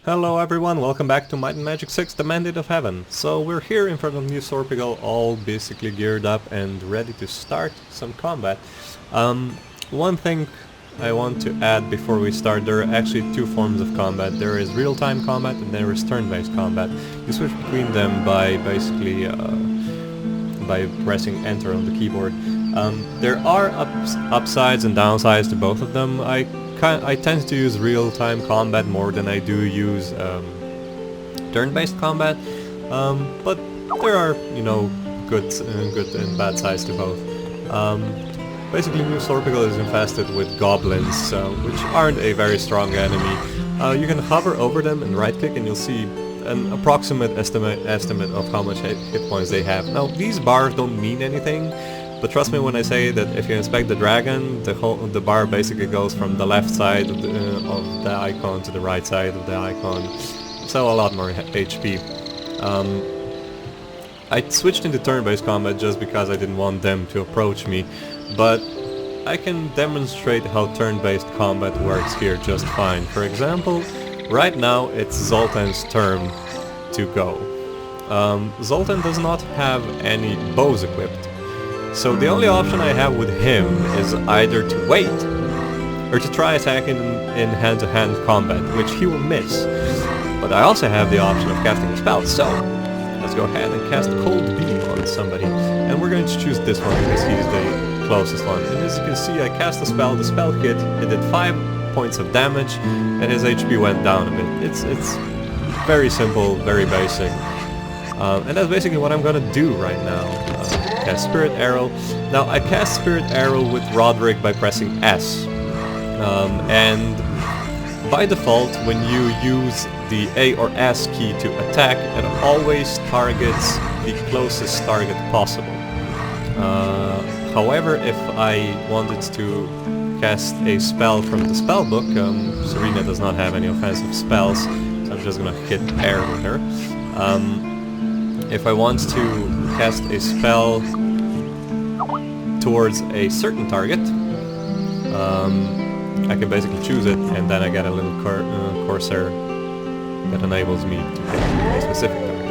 Hello everyone, welcome back to Might and Magic 6, The Mandate of Heaven. So we're here in front of New Sorpigal, all basically geared up and ready to start some combat. One thing I want to add before we start, there are actually two forms of combat. There is real-time combat and there is turn-based combat. You switch between them by basically by pressing enter on the keyboard. There are upsides and downsides to both of them. I tend to use real-time combat more than I do use turn-based combat, but there are, you know, good and bad sides to both. Basically, New Sorpigal is infested with goblins, which aren't a very strong enemy. You can hover over them and right-click, and you'll see an approximate estimate of how much hit points they have. Now, these bars don't mean anything. But trust me when I say that if you inspect the dragon, the bar basically goes from the left side of the icon to the right side of the icon, so a lot more HP. I switched into turn-based combat just because I didn't want them to approach me, but I can demonstrate how turn-based combat works here just fine. For example, right now it's Zoltan's turn to go. Zoltan does not have any bows equipped. So the only option I have with him is either to wait or to try attacking in hand-to-hand combat, which he will miss. But I also have the option of casting a spell, so let's go ahead and cast Cold Beam on somebody. And we're going to choose this one because he's the closest one. And as you can see, I cast a spell, the spell hit, it did 5 points of damage, and his HP went down a bit. It's very simple, very basic. And that's basically what I'm gonna do right now. Cast Spirit Arrow. Now I cast Spirit Arrow with Roderick by pressing S. And by default, when you use the A or S key to attack, it always targets the closest target possible. However, if I wanted to cast a spell from the spellbook, Serena does not have any offensive spells, so I'm just gonna hit air with her. If I want to cast a spell towards a certain target, I can basically choose it, and then I get a little cursor that enables me to hit a specific target.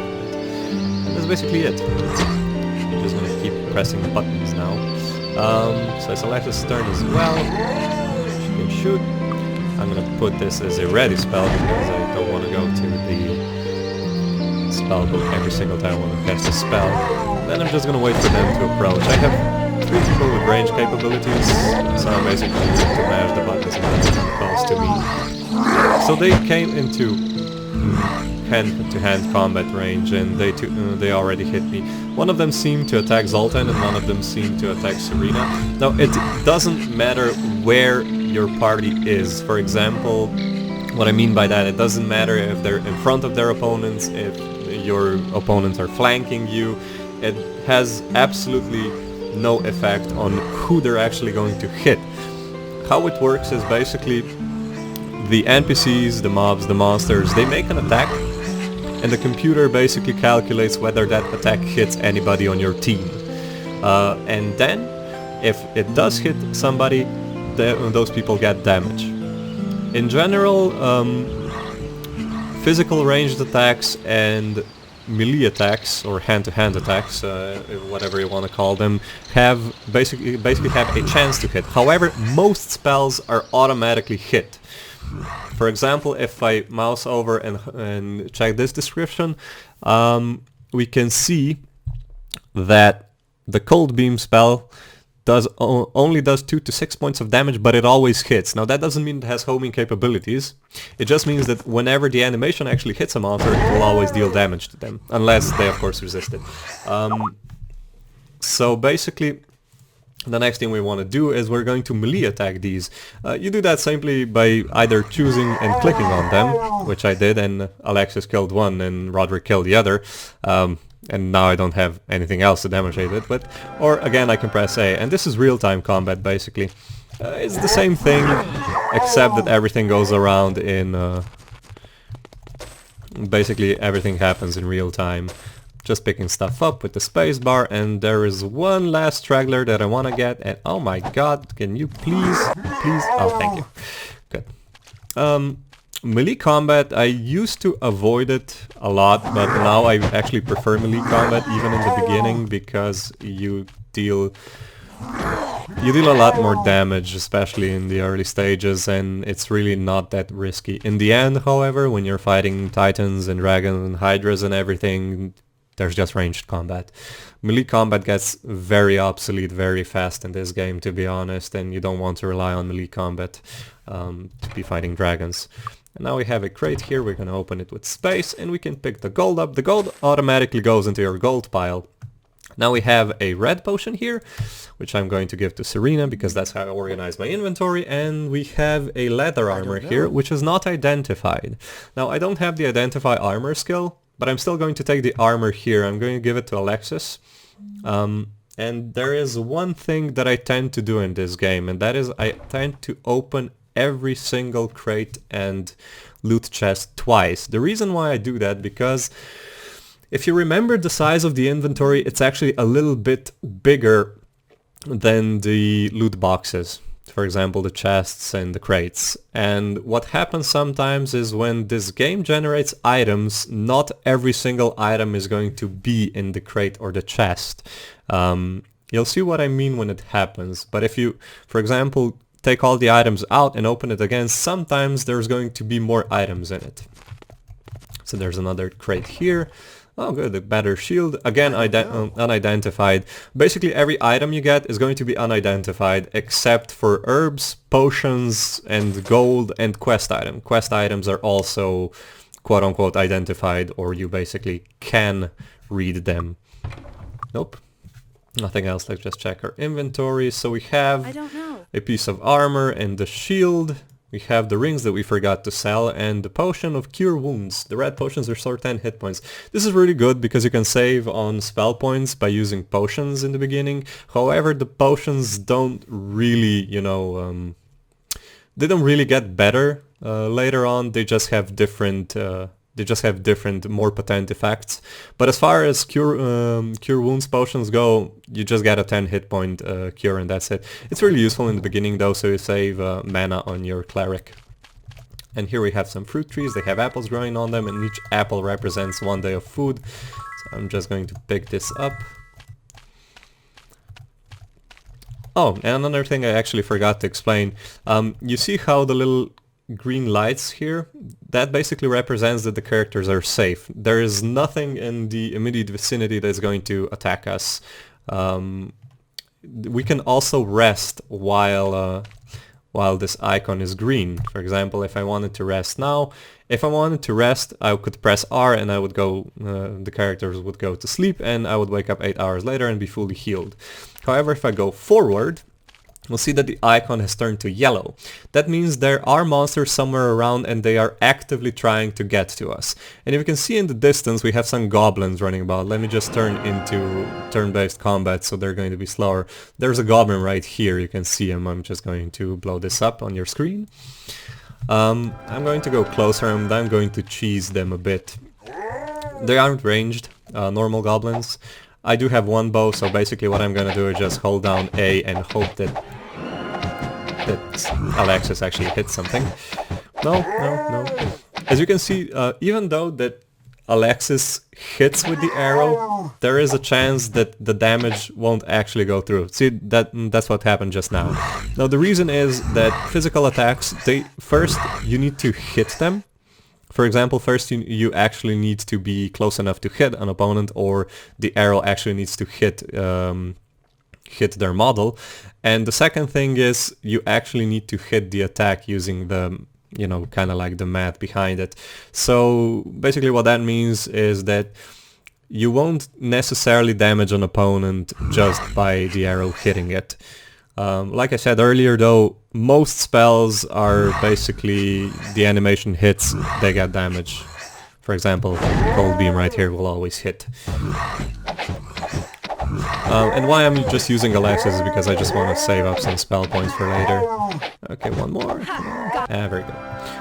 And that's basically it. I'm just gonna keep pressing the buttons now. So I select this turn as well. She can shoot. I'm gonna put this as a ready spell because I don't want to go to the spellbook every single time I want to cast a spell. Then I'm just gonna wait for them to approach. I have 3 people with range capabilities, so I'm basically going to mash the buttons and then come close to me. So they came into hand-to-hand combat range, and they already hit me. One of them seemed to attack Zoltan, and one of them seemed to attack Serena. Now, it doesn't matter where your party is. For example, what I mean by that, it doesn't matter if they're in front of their opponents, if your opponents are flanking you. It has absolutely no effect on who they're actually going to hit. How it works is basically the NPCs, the mobs, the monsters, they make an attack, and the computer basically calculates whether that attack hits anybody on your team. And then, if it does hit somebody, those people get damage. In general, physical ranged attacks and melee attacks, or hand-to-hand attacks, whatever you want to call them, have basically have a chance to hit. However, most spells are automatically hit. For example, if I mouse over and check this description, we can see that the Cold Beam spell only does 2 to 6 points of damage, but it always hits. Now that doesn't mean it has homing capabilities. It just means that whenever the animation actually hits a monster, it will always deal damage to them, unless they of course resist it. So basically, the next thing we want to do is we're going to melee attack these. You do that simply by either choosing and clicking on them, which I did, and Alexis killed one and Roderick killed the other. And now I don't have anything else to demonstrate it, or again I can press A, and this is real-time combat basically. It's the same thing, except that everything goes around in, basically everything happens in real time. Just picking stuff up with the spacebar, and there is one last straggler that I want to get, and oh my god, can you please, oh thank you, good. Melee combat, I used to avoid it a lot, but now I actually prefer melee combat even in the beginning because you deal a lot more damage, especially in the early stages, and it's really not that risky. In the end, however, when you're fighting titans and dragons and hydras and everything, there's just ranged combat. Melee combat gets very obsolete very fast in this game, to be honest, and you don't want to rely on melee combat to be fighting dragons. And now we have a crate here, we're gonna open it with space, and we can pick the gold up. The gold automatically goes into your gold pile. Now we have a red potion here, which I'm going to give to Serena because that's how I organize my inventory, and we have a leather armor here, which is not identified. Now I don't have the identify armor skill, but I'm still going to take the armor here. I'm going to give it to Alexis. And there is one thing that I tend to do in this game, and that is I tend to open every single crate and loot chest twice. The reason why I do that, because if you remember the size of the inventory, it's actually a little bit bigger than the loot boxes. For example, the chests and the crates. And what happens sometimes is when this game generates items, not every single item is going to be in the crate or the chest. You'll see what I mean when it happens. But if you, for example, take all the items out and open it again, sometimes there's going to be more items in it. So there's another crate here. Oh good, a better shield. Again, unidentified. Basically every item you get is going to be unidentified except for herbs, potions, and gold, and quest item. Quest items are also quote-unquote identified, or you basically can read them. Nope. Nothing else. Let's just check our inventory. So we have a piece of armor and the shield. We have the rings that we forgot to sell and the potion of cure wounds. The red potions restore 10 hit points. This is really good because you can save on spell points by using potions in the beginning. However, the potions don't really, they don't really get better later on. They just have different more potent effects. But as far as cure wounds potions go, you just get a 10 hit point cure and that's it. It's really useful in the beginning though, so you save mana on your cleric. And here we have some fruit trees. They have apples growing on them, and each apple represents 1 day of food. So I'm just going to pick this up. Oh, and another thing I actually forgot to explain. You see how the little green lights here, that basically represents that the characters are safe. There is nothing in the immediate vicinity that's going to attack us. We can also rest while this icon is green. For example, if I wanted to rest now, I could press R and I would go, the characters would go to sleep and I would wake up 8 hours later and be fully healed. However, if I go forward, we'll see that the icon has turned to yellow. That means there are monsters somewhere around and they are actively trying to get to us. And if you can see in the distance, we have some goblins running about. Let me just turn into turn-based combat so they're going to be slower. There's a goblin right here, you can see him. I'm just going to blow this up on your screen. I'm going to go closer and I'm going to cheese them a bit. They aren't ranged, normal goblins. I do have one bow, so basically what I'm gonna do is just hold down A and hope that Alexis actually hits something. No. As you can see, even though that Alexis hits with the arrow, there is a chance that the damage won't actually go through. See, that's what happened just now. Now the reason is that physical attacks, first you need to hit them. For example, first you actually need to be close enough to hit an opponent, or the arrow actually needs to hit their model. And the second thing is you actually need to hit the attack using the, kind of like the math behind it. So basically what that means is that you won't necessarily damage an opponent just by the arrow hitting it. Like I said earlier though, most spells are basically the animation hits, they get damage. For example, Cold Beam right here will always hit. And why I'm just using Alexis is because I just want to save up some spell points for later. Okay, one more. Very good.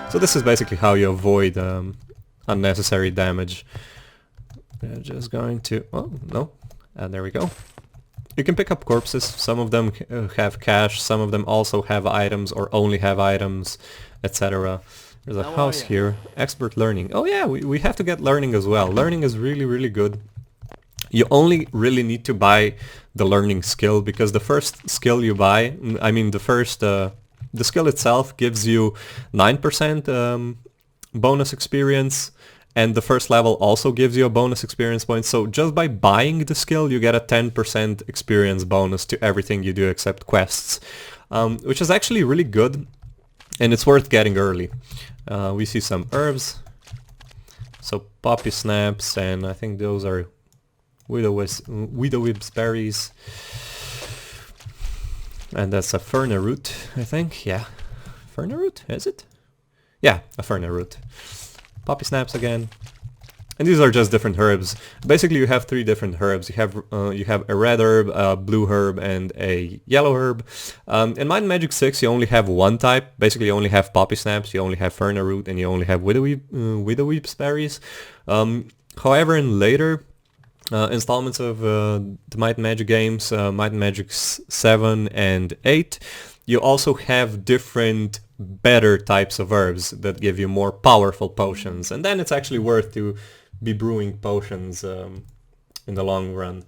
So this is basically how you avoid unnecessary damage. I'm just going to... oh, no. And there we go. You can pick up corpses. Some of them have cash, some of them also have items or only have items, etc. There's a house here. Expert learning. Oh yeah, we have to get learning as well. Learning is really, really good. You only really need to buy the learning skill, because the first skill you buy, I mean the skill itself gives you 9% bonus experience, and the first level also gives you a bonus experience point. So just by buying the skill, you get a 10% experience bonus to everything you do except quests, which is actually really good, and it's worth getting early. We see some herbs, so poppy snaps, and I think those are widow's berries, and that's a ferna root, I think. Yeah, ferna root, is it? Yeah, a ferna root. Poppy snaps again, and these are just different herbs. Basically, you have 3 different herbs. You have a red herb, a blue herb, and a yellow herb. In Might and Magic 6, you only have one type. Basically, you only have poppy snaps, you only have ferna root, and you only have widow's berries. However, in later installments of the Might and Magic games, Might and Magic 7 and 8, you also have different better types of herbs that give you more powerful potions, and then it's actually worth to be brewing potions in the long run.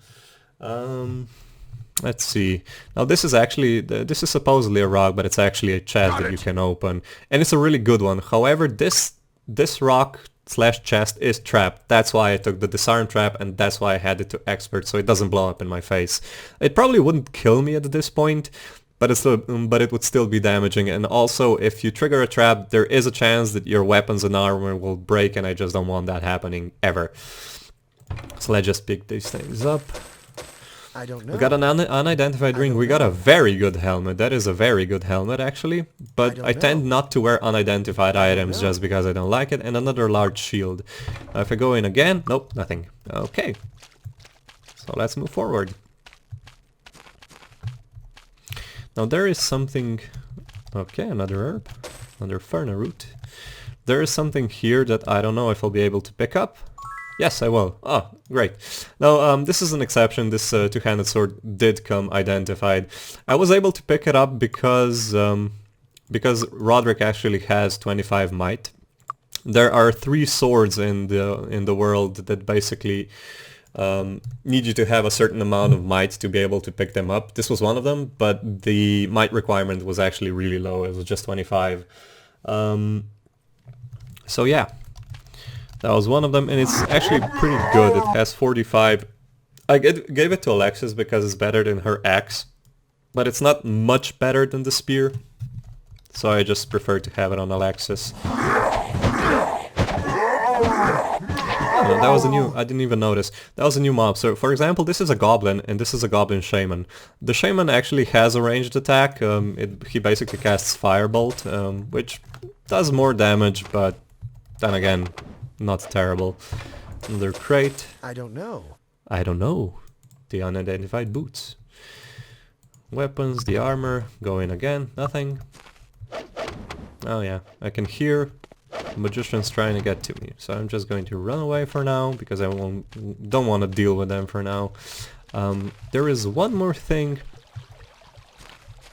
Let's see. Now this is supposedly a rock, but it's actually a chest that you can open, and it's a really good one. However, this rock / chest is trapped. That's why I took the disarm trap, and that's why I had it to expert, so it doesn't blow up in my face. It probably wouldn't kill me at this point, but it would still be damaging. And also, if you trigger a trap, there is a chance that your weapons and armor will break, and I just don't want that happening ever. So let's just pick these things up. I don't know. We got an unidentified ring. We got a very good helmet. That is a very good helmet, actually. But I tend not to wear unidentified items just because I don't like it. And another large shield. If I go in again, nope, nothing. Okay. So let's move forward. Now there is something... Okay, another herb. Another ferna root. There is something here that I don't know if I'll be able to pick up. Yes, I will. Oh, great. Now, this is an exception. This two-handed sword did come identified. I was able to pick it up because Roderick actually has 25 might. There are 3 swords in the world that basically need you to have a certain amount of might to be able to pick them up. This was one of them, but the might requirement was actually really low. It was just 25. So yeah. That was one of them, and it's actually pretty good. It has 45. I gave it to Alexis because it's better than her axe, but it's not much better than the spear, so I just prefer to have it on Alexis. Oh, that was a new... I didn't even notice. That was a new mob. So, for example, this is a goblin, and this is a goblin shaman. The shaman actually has a ranged attack. He basically casts Firebolt, which does more damage, but then again... not terrible. Another crate. I don't know. I don't know. The unidentified boots. Weapons, the armor. Go in again. Nothing. Oh yeah, I can hear magicians trying to get to me. So I'm just going to run away for now because I don't want to deal with them for now. There is one more thing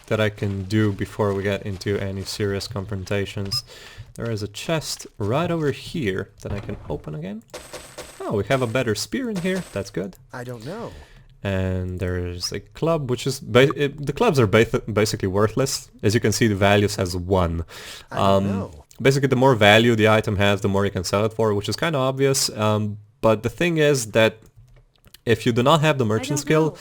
that I can do before we get into any serious confrontations. There is a chest right over here that I can open again. Oh, we have a better spear in here. That's good. I don't know. And there's a club, which is... the clubs are basically worthless. As you can see, the value says 1. I don't know. Basically, the more value the item has, the more you can sell it for, which is kind of obvious. But the thing is that if you do not have the merchant skill,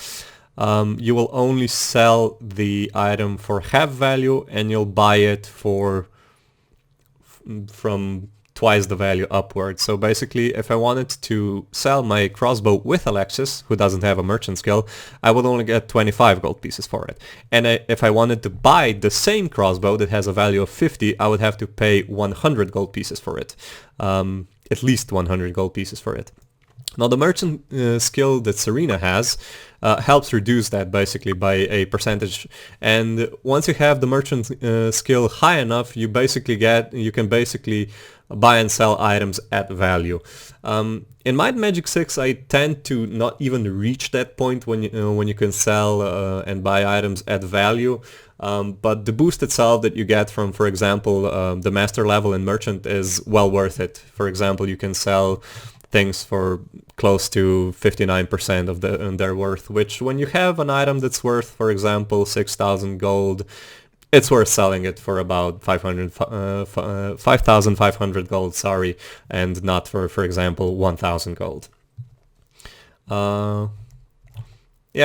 you will only sell the item for half value, and you'll buy it for... from twice the value upwards. So basically, if I wanted to sell my crossbow with Alexis, who doesn't have a merchant skill, I would only get 25 gold pieces for it. And if I wanted to buy the same crossbow that has a value of 50, I would have to pay 100 gold pieces for it. At least 100 gold pieces for it. Now the merchant skill that Serena has helps reduce that basically by a percentage, and once you have the merchant skill high enough, you can basically buy and sell items at value. In Might and Magic 6, I tend to not even reach that point when you can sell and buy items at value. But the boost itself that you get from, for example, the master level in merchant is well worth it. For example, you can sell things for close to 59% of their worth, which when you have an item that's worth, for example, 6,000 gold, it's worth selling it for about 5,500 gold, sorry, and not for example, 1,000 gold. Yeah,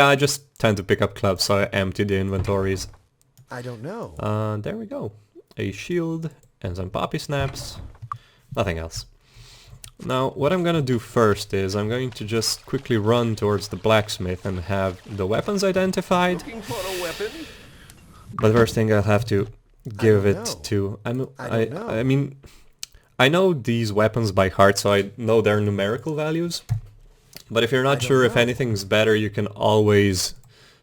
I just tend to pick up clubs, so I empty the inventories. I don't know. There we go. A shield and some poppy snaps. Nothing else. Now, what I'm gonna do first is I'm going to just quickly run towards the blacksmith and have the weapons identified. Looking for a weapon? But first thing I'll have to give it know. to... I don't know. I mean, I know these weapons by heart, so I know their numerical values. But if you're not don't sure if know. anything's better, you can always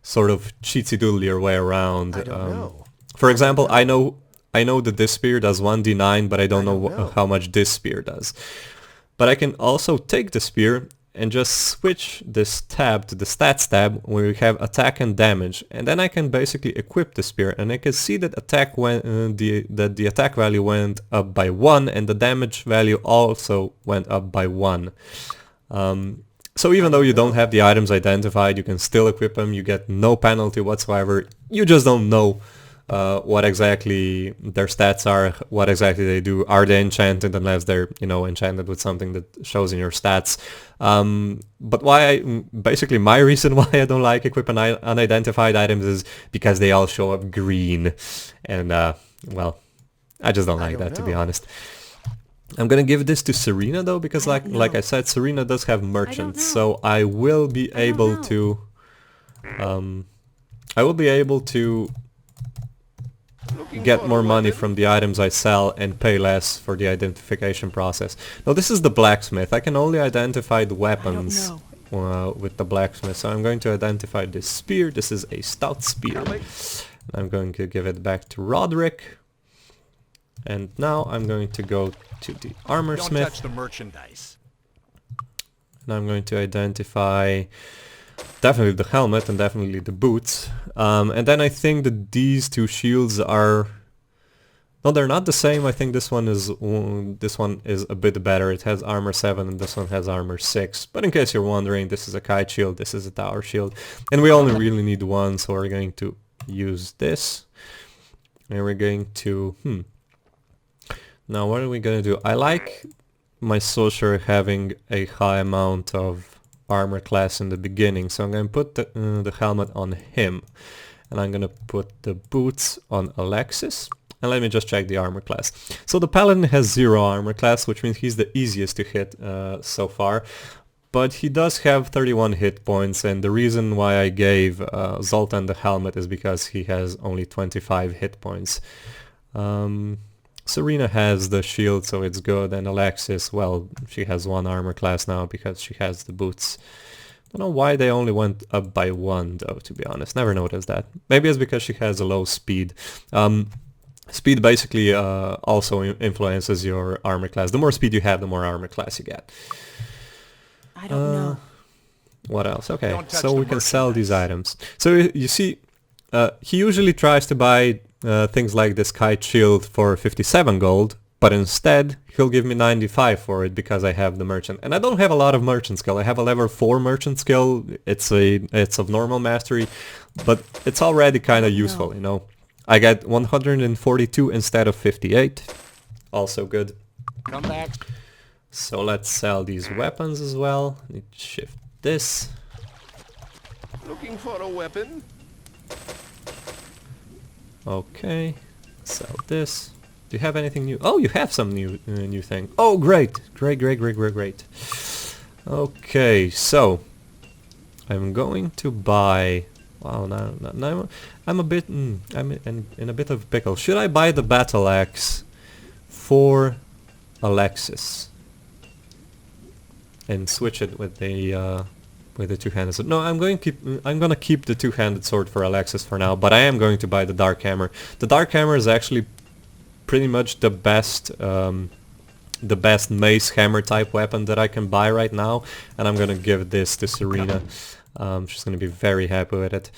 sort of cheatsy-doodle your way around. I don't know. For example, I know that this spear does 1d9, but I don't know know. how much this spear does. But I can also take the spear and just switch this tab to the stats tab where you have attack and damage, and then I can basically equip the spear, and I can see that the attack value went up by 1 and the damage value also went up by 1. So even though you don't have the items identified, you can still equip them, you get no penalty whatsoever, you just don't know what exactly their stats are, what exactly they do. Are they enchanted unless they're, enchanted with something that shows in your stats. But basically my reason why I don't like equipping unidentified items is because they all show up green. And, well, I just don't like that, to be honest. I'm gonna give this to Serena though, because like I said, Serena does have merchants, so I will be able to get more money from the items I sell and pay less for the identification process. Now this is the blacksmith. I can only identify the weapons with the blacksmith, so I'm going to identify this spear. This is a stout spear. I'm going to give it back to Roderick. And now I'm going to go to the armor smith. Don't touch the merchandise. And I'm going to identify definitely the helmet and definitely the boots. And then I think that these two shields are... No, they're not the same. I think this one is a bit better. It has armor 7 and this one has armor 6. But in case you're wondering, this is a kite shield, this is a tower shield. And we only really need one, so we're going to use this. And we're going to... Now what are we going to do? I like my sorcerer having a high amount of armor class in the beginning, so I'm going to put the helmet on him. And I'm going to put the boots on Alexis. And let me just check the armor class. So the paladin has 0 armor class, which means he's the easiest to hit so far. But he does have 31 hit points, and the reason why I gave Zoltan the helmet is because he has only 25 hit points. Serena has the shield, so it's good, and Alexis, well, she has 1 armor class now because she has the boots. Don't know why they only went up by 1 though, to be honest. Never noticed that. Maybe it's because she has a low speed. Speed basically also influences your armor class. The more speed you have, the more armor class you get. I don't know. What else? Okay, Don't touch so the we can sell these merchandise. items. So you see, he usually tries to buy things like this kite shield for 57 gold, but instead he'll give me 95 for it because I have the merchant. And I don't have a lot of merchant skill. I have a level 4 merchant skill. It's of normal mastery, but it's already kind of useful, you know. I get 142 instead of 58. Also good. Come back. So let's sell these weapons as well. Need to shift this. Looking for a weapon? Okay. Sell this. Do you have anything new? Oh, you have some new thing. Oh, great. Great. Okay, so I'm going to buy... Wow, now I'm a bit... I'm in a bit of a pickle. Should I buy the battle axe for Alexis and switch it with the two-handed sword? No, I'm gonna keep the two-handed sword for Alexis for now, but I am going to buy the dark hammer. The dark hammer is actually pretty much the best mace hammer type weapon that I can buy right now, and I'm gonna give this to Serena. She's gonna be very happy with it.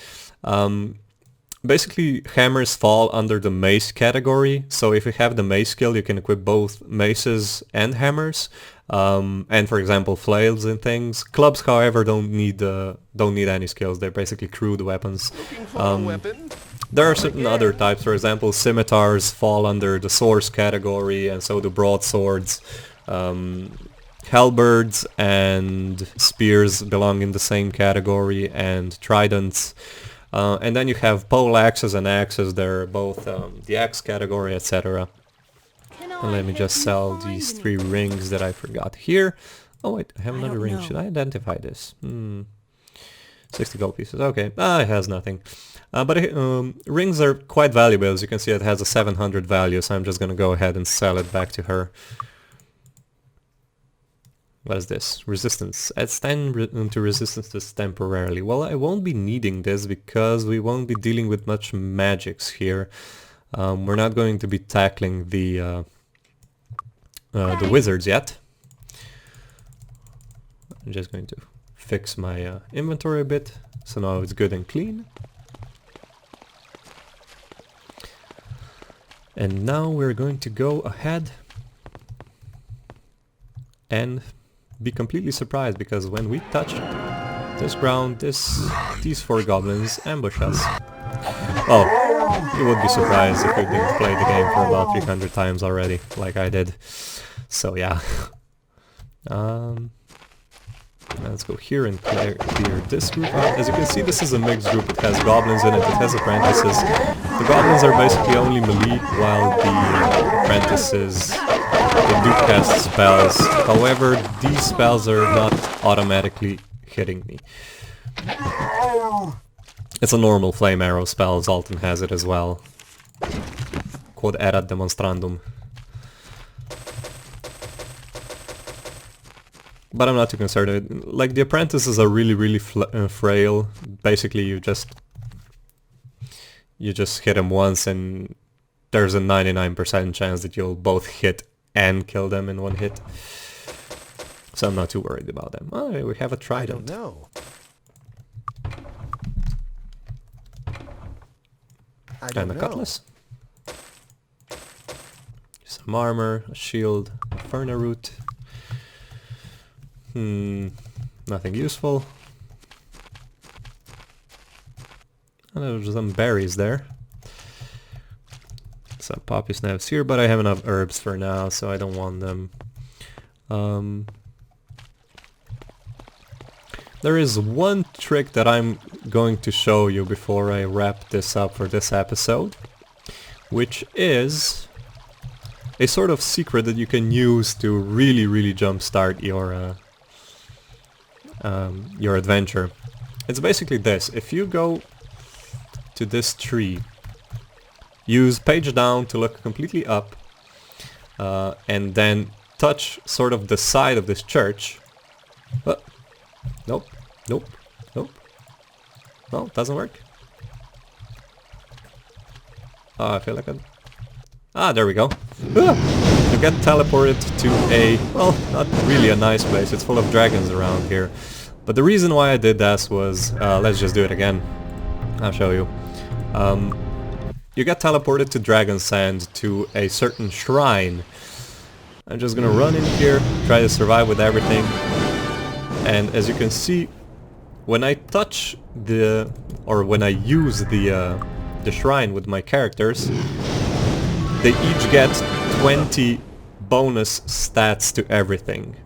Basically, hammers fall under the mace category, so if you have the mace skill, you can equip both maces and hammers, and for example, flails and things. Clubs, however, don't need any skills. They're basically crude weapons. Looking for a weapon? There are certain other types. For example, scimitars fall under the swords category, and so do broadswords. Halberds and spears belong in the same category, and tridents. And then you have pole axes and axes. They're both the axe category, etc. And let me just sell these 3 rings that I forgot here. Oh wait, I have another ring. Should I identify this? 60 gold pieces. Okay, it has nothing. But rings are quite valuable. As you can see, it has a 700 value, so I'm just gonna go ahead and sell it back to her. What is this? Resistance. Adds 10 to resistances temporarily. Well, I won't be needing this because we won't be dealing with much magics here. We're not going to be tackling the wizards yet. I'm just going to fix my inventory a bit, so now it's good and clean. And now we're going to go ahead and be completely surprised, because when we touch this ground, these 4 goblins ambush us. Oh, you would be surprised if you didn't play the game for about 300 times already, like I did. So yeah. Let's go here and clear this group out. As you can see, this is a mixed group. It has goblins in it, it has apprentices. The goblins are basically only melee, while the apprentices, they do cast spells. However, these spells are not automatically hitting me. It's a normal flame arrow spell. Zoltan has it as well. Quod erat demonstrandum. But I'm not too concerned. Like, the apprentices are really frail. Basically, you just hit them once and there's a 99% chance that you'll both hit and kill them in one hit. So I'm not too worried about them. Oh, we have a trident. I don't know. And a cutlass. Some armor, a shield, a ferna root. Nothing useful. And there's some berries there. Some poppy snaps here, but I have enough herbs for now, so I don't want them. There is one trick that I'm going to show you before I wrap this up for this episode, which is a sort of secret that you can use to really jumpstart your adventure. It's basically this. If you go to this tree, use page down to look completely up, and then touch sort of the side of this church. Nope. No, doesn't work. I feel like there we go. You get teleported to a, well, not really a nice place. It's full of dragons around here. But the reason why I did this was, let's just do it again. I'll show you. You get teleported to Dragon Sand to a certain shrine. I'm just gonna run in here, try to survive with everything. And as you can see, when I touch when I use the shrine with my characters, they each get 20 bonus stats to everything.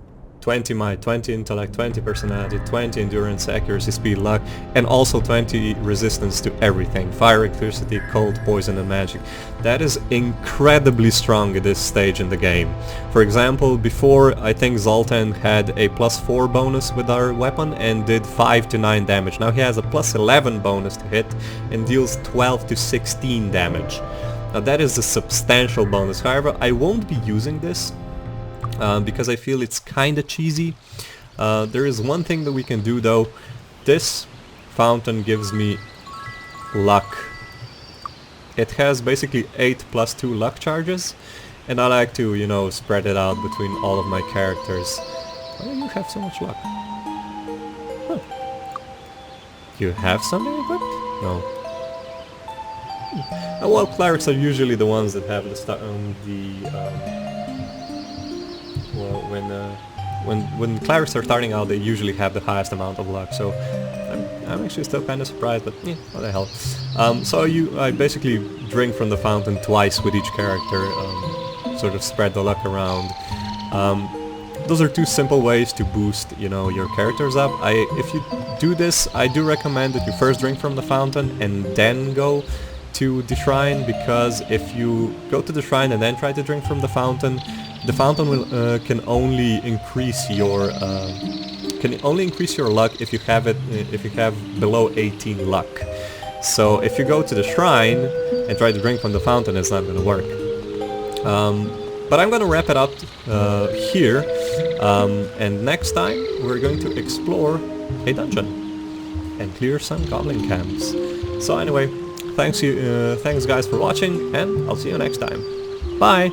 20 might, 20 intellect, 20 personality, 20 endurance, accuracy, speed, luck, and also 20 resistance to everything. Fire, electricity, cold, poison, and magic. That is incredibly strong at this stage in the game. For example, before, I think Zoltan had a +4 bonus with our weapon and did 5 to 9 damage. Now he has a +11 bonus to hit and deals 12 to 16 damage. Now that is a substantial bonus. However, I won't be using this because I feel it's kinda cheesy. There is one thing that we can do though. This fountain gives me luck. It has basically 8 + 2 luck charges, and I like to, you know, spread it out between all of my characters. Why do you have so much luck? Huh. You have something equipped? No. Well, clerics are usually the ones that have well, when clerics are starting out, they usually have the highest amount of luck. So I'm actually still kind of surprised, but yeah, what the hell. So I basically drink from the fountain twice with each character, sort of spread the luck around. Those are two simple ways to boost, you know, your characters up. If you do this, I do recommend that you first drink from the fountain and then go to the shrine, because if you go to the shrine and then try to drink from the fountain will can only increase your luck if you have below 18 luck. So if you go to the shrine and try to drink from the fountain, it's not gonna work. But I'm gonna wrap it up here, and next time we're going to explore a dungeon and clear some goblin camps. So anyway, thanks guys for watching, and I'll see you next time. Bye!